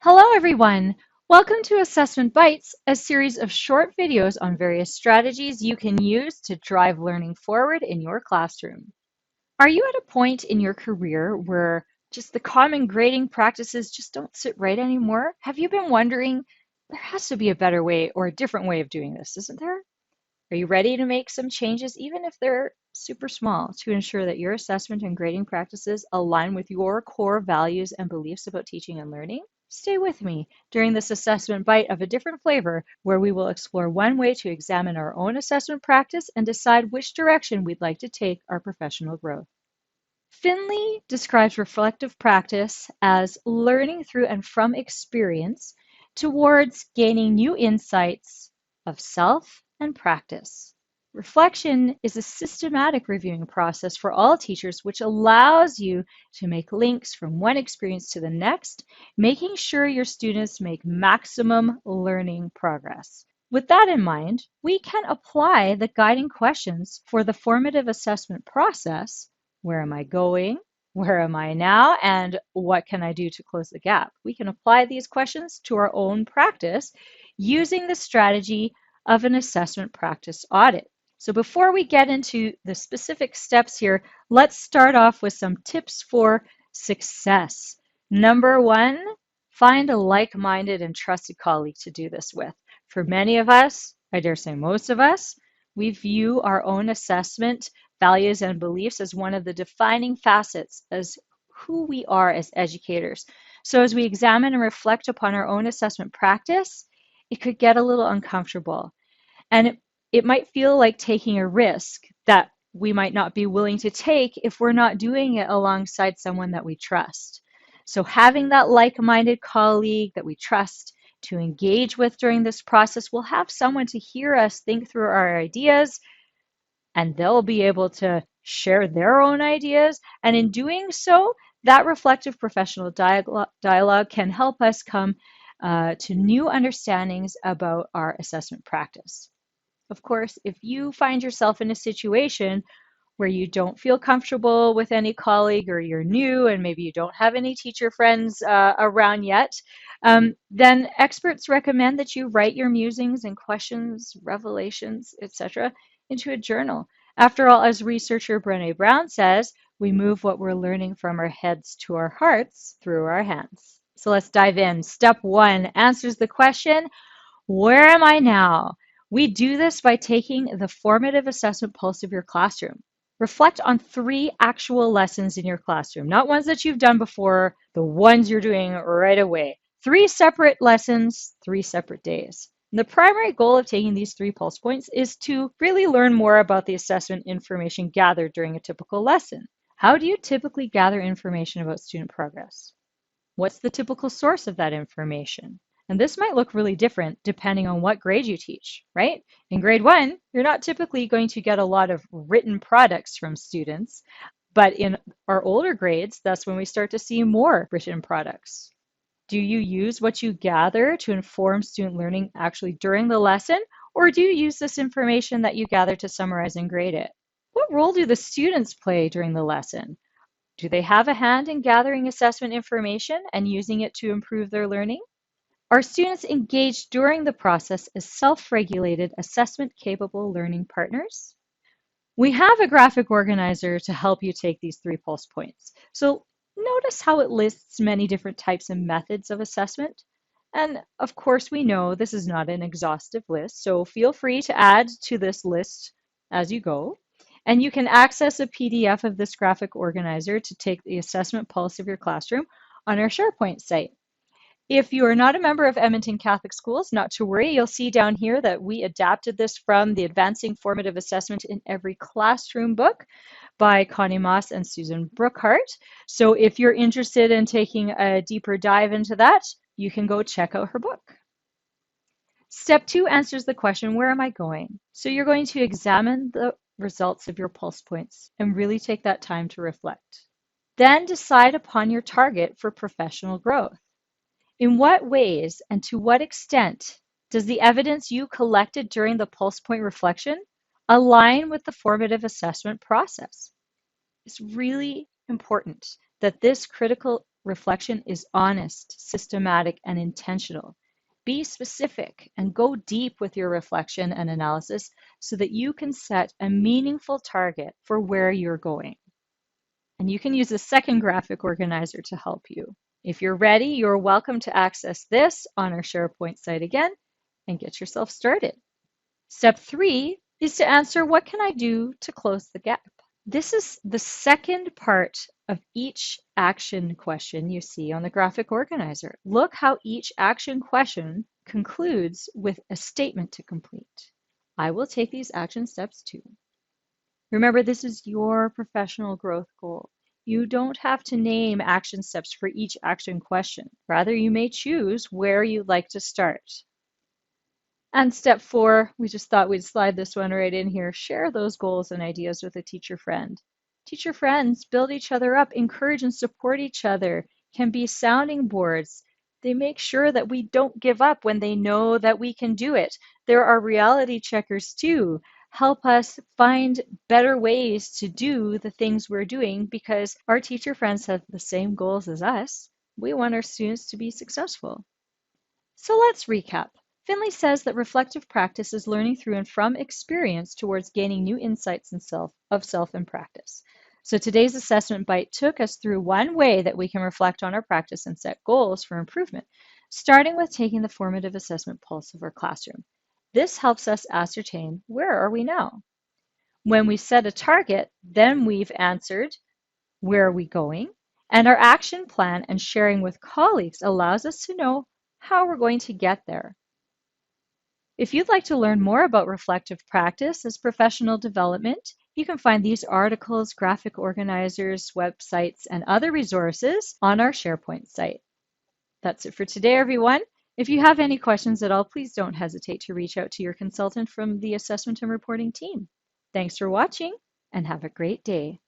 Hello, everyone. Welcome to Assessment Bites, a series of short videos on various strategies you can use to drive learning forward in your classroom. Are you at a point in your career where just the common grading practices just don't sit right anymore? Have you been wondering, there has to be a better way or a different way of doing this, isn't there? Are you ready to make some changes, even if they're super small, to ensure that your assessment and grading practices align with your core values and beliefs about teaching and learning? Stay with me during this assessment bite of a different flavor, where we will explore one way to examine our own assessment practice and decide which direction we'd like to take our professional growth. Finley describes reflective practice as learning through and from experience towards gaining new insights of self and practice. Reflection is a systematic reviewing process for all teachers, which allows you to make links from one experience to the next, making sure your students make maximum learning progress. With that in mind, we can apply the guiding questions for the formative assessment process. Where am I going? Where am I now? And what can I do to close the gap? We can apply these questions to our own practice using the strategy of an assessment practice audit. So before we get into the specific steps here, let's start off with some tips for success. Number one, find a like-minded and trusted colleague to do this with. For many of us, I dare say most of us, we view our own assessment values and beliefs as one of the defining facets as who we are as educators. So as we examine and reflect upon our own assessment practice, it could get a little uncomfortable. And it might feel like taking a risk that we might not be willing to take if we're not doing it alongside someone that we trust. So having that like-minded colleague that we trust to engage with during this process will have someone to hear us think through our ideas, and they'll be able to share their own ideas. And in doing so, that reflective professional dialogue can help us come to new understandings about our assessment practice. Of course, if you find yourself in a situation where you don't feel comfortable with any colleague, or you're new and maybe you don't have any teacher friends around yet, then experts recommend that you write your musings and questions, revelations, etc., into a journal. After all, as researcher Brené Brown says, we move what we're learning from our heads to our hearts through our hands. So let's dive in. Step one answers the question, where am I now? We do this by taking the formative assessment pulse of your classroom. Reflect on 3 actual lessons in your classroom, not ones that you've done before, the ones you're doing right away. 3 separate lessons, 3 separate days. And the primary goal of taking these 3 pulse points is to really learn more about the assessment information gathered during a typical lesson. How do you typically gather information about student progress? What's the typical source of that information? And this might look really different depending on what grade you teach, right? In grade 1, you're not typically going to get a lot of written products from students, but in our older grades, that's when we start to see more written products. Do you use what you gather to inform student learning actually during the lesson, or do you use this information that you gather to summarize and grade it? What role do the students play during the lesson? Do they have a hand in gathering assessment information and using it to improve their learning? Are students engaged during the process as self-regulated, assessment-capable learning partners? We have a graphic organizer to help you take these 3 pulse points. So notice how it lists many different types and methods of assessment. And of course, we know this is not an exhaustive list, so feel free to add to this list as you go. And you can access a PDF of this graphic organizer to take the assessment pulse of your classroom on our SharePoint site. If you are not a member of Edmonton Catholic Schools, not to worry, you'll see down here that we adapted this from the Advancing Formative Assessment in Every Classroom book by Connie Moss and Susan Brookhart. So if you're interested in taking a deeper dive into that, you can go check out her book. Step 2 answers the question, where am I going? So you're going to examine the results of your pulse points and really take that time to reflect. Then decide upon your target for professional growth. In what ways and to what extent does the evidence you collected during the pulse point reflection align with the formative assessment process? It's really important that this critical Reflection is honest, systematic, and intentional. Be specific and go deep with your reflection and analysis so that you can set a meaningful target for where you're going. And you can use the second graphic organizer to help you. If you're ready, you're welcome to access this on our SharePoint site again and get yourself started. Step 3 is to answer, what can I do to close the gap? This is the second part of each action question you see on the graphic organizer. Look how each action question concludes with a statement to complete. I will take these action steps too. Remember, this is your professional growth goal. You don't have to name action steps for each action question. Rather, you may choose where you'd like to start. And step 4, we just thought we'd slide this one right in here. Share those goals and ideas with a teacher friend. Teacher friends build each other up, encourage and support each other, can be sounding boards. They make sure that we don't give up when they know that we can do it. There are reality checkers too. Help us find better ways to do the things we're doing because our teacher friends have the same goals as us. We want our students to be successful. So let's recap. Finley says that reflective practice is learning through and from experience towards gaining new insights of self and practice. So today's assessment bite took us through one way that we can reflect on our practice and set goals for improvement, starting with taking the formative assessment pulse of our classroom. This helps us ascertain, where are we now? When we set a target, then we've answered, where are we going? And our action plan and sharing with colleagues allows us to know how we're going to get there. If you'd like to learn more about reflective practice as professional development, you can find these articles, graphic organizers, websites, and other resources on our SharePoint site. That's it for today, everyone. If you have any questions at all, please don't hesitate to reach out to your consultant from the assessment and reporting team. Thanks for watching and have a great day.